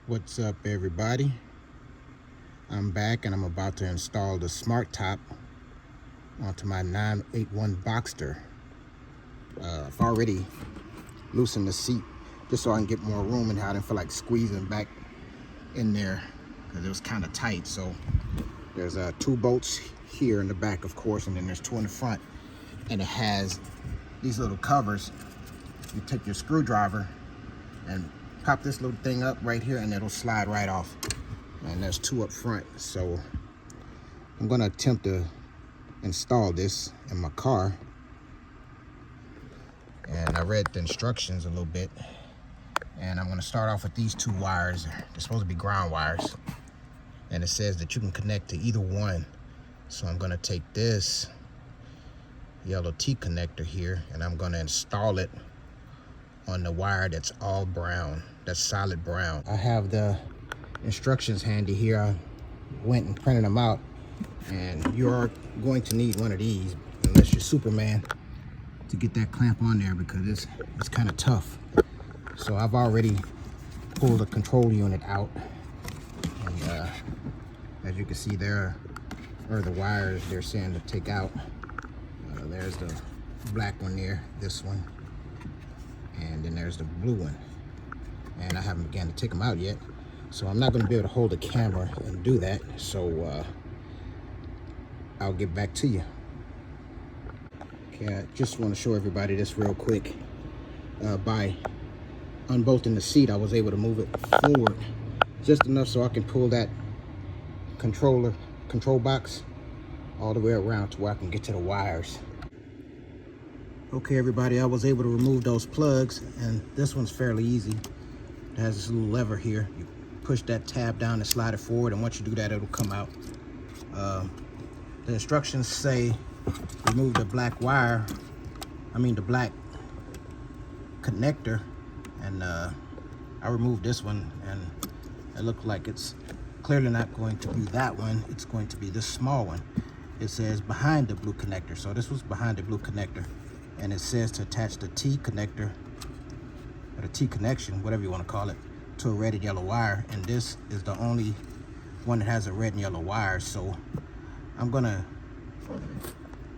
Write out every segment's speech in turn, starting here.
What's up, everybody? I'm back and I'm about to install the SmartTop onto my 981 Boxster. I've already loosened the seat just so I can get more room and I didn't feel like squeezing back in there because it was kind of tight. So there's 2 bolts here in the back, of course, and then there's 2 in the front, and it has these little covers. You take your screwdriver and pop this little thing up right here and it'll slide right off. And there's 2 up front. So I'm gonna attempt to install this in my car. And I read the instructions a little bit. And I'm gonna start off with these 2 wires. They're supposed to be ground wires. And it says that you can connect to either one. So I'm gonna take this yellow T connector here and I'm gonna install it on the wire that's all brown, that's solid brown. I have the instructions handy here. I went and printed them out, and you are going to need one of these unless you're Superman to get that clamp on there, because it's kind of tough. So I've already pulled the control unit out, and as you can see, there are the wires they're saying to take out. There's the black one there, this one, and then there's the blue one, and I haven't begun to take them out yet, so I'm not going to be able to hold the camera and do that. So I'll get back to you. Okay, I just want to show everybody this real quick. By unbolting the seat, I was able to move it forward just enough so I can pull that control box all the way around to where I can get to the wires. Okay, everybody, I was able to remove those plugs, and this one's fairly easy. It has this little lever here. You push that tab down and slide it forward, and once you do that, it'll come out. The instructions say remove the black wire, the black connector, and I removed this one, and it looked like it's clearly not going to be that one. It's going to be this small one. It says behind the blue connector, so this was behind the blue connector. And it says to attach the T connector, or the T connection, whatever you want to call it, to a red and yellow wire. And this is the only one that has a red and yellow wire. So I'm gonna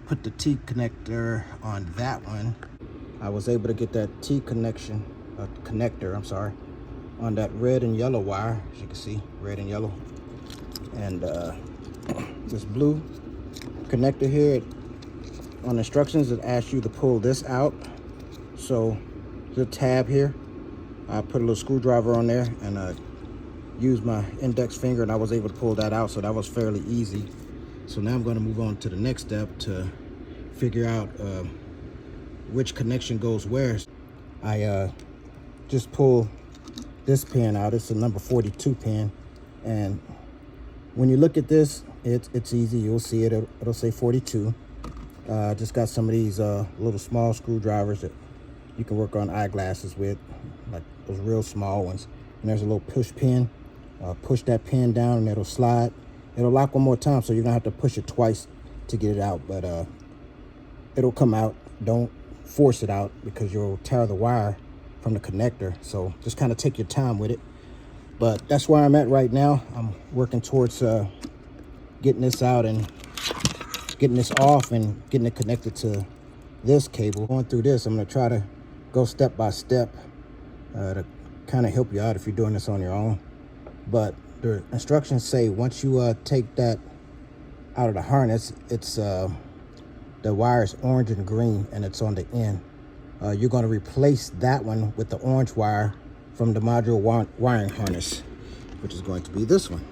put the T connector on that one. I was able to get that T connector, on that red and yellow wire. As you can see, red and yellow. And this blue connector here, on instructions, it asks you to pull this out. So the tab here, I put a little screwdriver on there and used my index finger, and I was able to pull that out. So that was fairly easy. So now I'm going to move on to the next step to figure out which connection goes where. I just pull this pin out. It's a number 42 pin, and when you look at this, it's easy. You'll see it. It'll say 42. Just got some of these little small screwdrivers that you can work on eyeglasses with, like those real small ones. And there's a little push pin. Push that pin down and it'll slide. It'll lock one more time, so you're gonna have to push it twice to get it out, but it'll come out. Don't force it out because you'll tear the wire from the connector. So just kind of take your time with it. But that's where I'm at right now. I'm working towards getting this out and getting this off and getting it connected to this cable. Going through this, I'm going to try to go step by step to kind of help you out if you're doing this on your own. But the instructions say once you take that out of the harness, it's the wire is orange and green, and it's on the end. You're going to replace that one with the orange wire from the module wiring harness, which is going to be this one.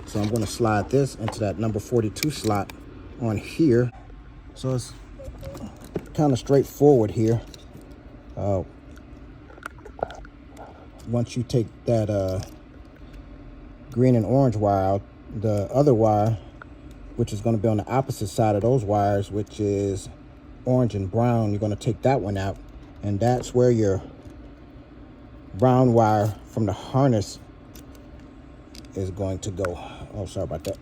So I'm going to slide this into that number 42 slot on here. So it's kind of straightforward here. Once you take that green and orange wire out, the other wire, which is going to be on the opposite side of those wires, which is orange and brown, you're going to take that one out, and that's where your brown wire from the harness is going to go. Oh, sorry about that.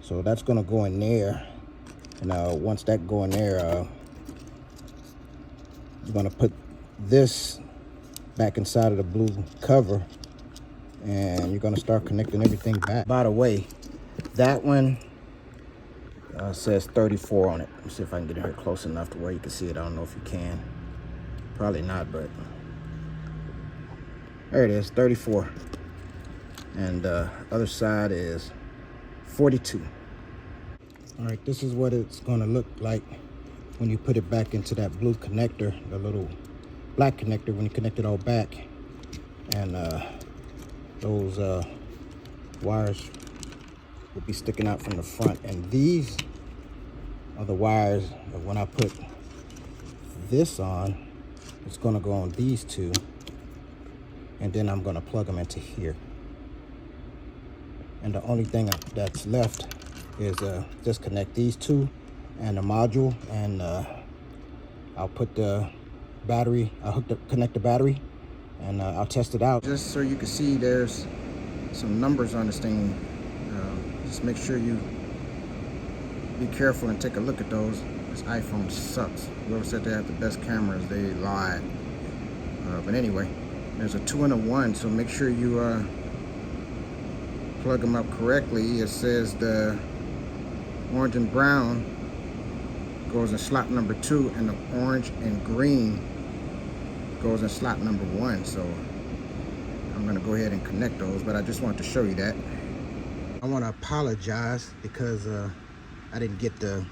So that's going to go in there. And once that go in there, you're going to put this back inside of the blue cover And you're gonna start connecting everything back. By the way, that one says 34 on it. Let's see if I can get it here close enough to where you can see it. I don't know if you can. Probably not, but there it is, 34. And the other side is 42. All right, this is what it's gonna look like when you put it back into that blue connector, the little black connector, when you connect it all back. And those wires will be sticking out from the front. And these are the wires that when I put this on, it's gonna go on these two. And then I'm gonna plug them into here. And the only thing that's left is disconnect these two and the module, and I'll put the battery, connect the battery, and I'll test it out. Just so you can see, there's some numbers on this thing. Just make sure you be careful and take a look at those. This iPhone sucks. Whoever said they have the best cameras, they lied. But anyway, there's a 2 and a 1, so make sure you plug them up correctly. It says the orange and brown goes in slot number 2, and the orange and green goes in slot number 1. So I'm gonna go ahead and connect those, but I just wanted to show you that. I want to apologize because I didn't get to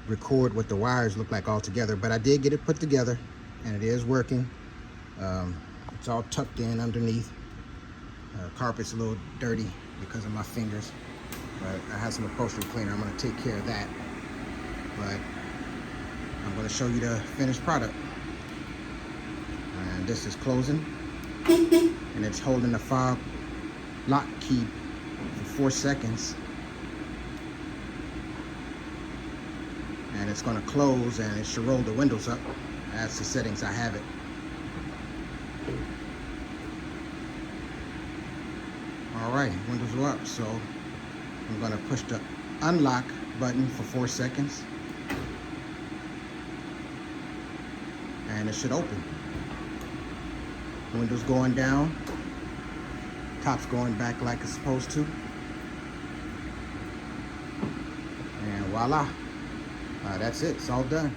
record what the wires look like all together, but I did get it put together, and it is working. It's all tucked in underneath. Carpet's a little dirty because of my fingers, but I have some upholstery cleaner. I'm going to take care of that, but I'm going to show you the finished product. And this is closing, and it's holding the fob lock key for 4 seconds, and it's going to close, and it should roll the windows up. That's the settings I have it. All right, windows are up, so I'm going to push the unlock button for 4 seconds, and it should open. Windows going down, top's going back like it's supposed to, and voila, that's it, it's all done.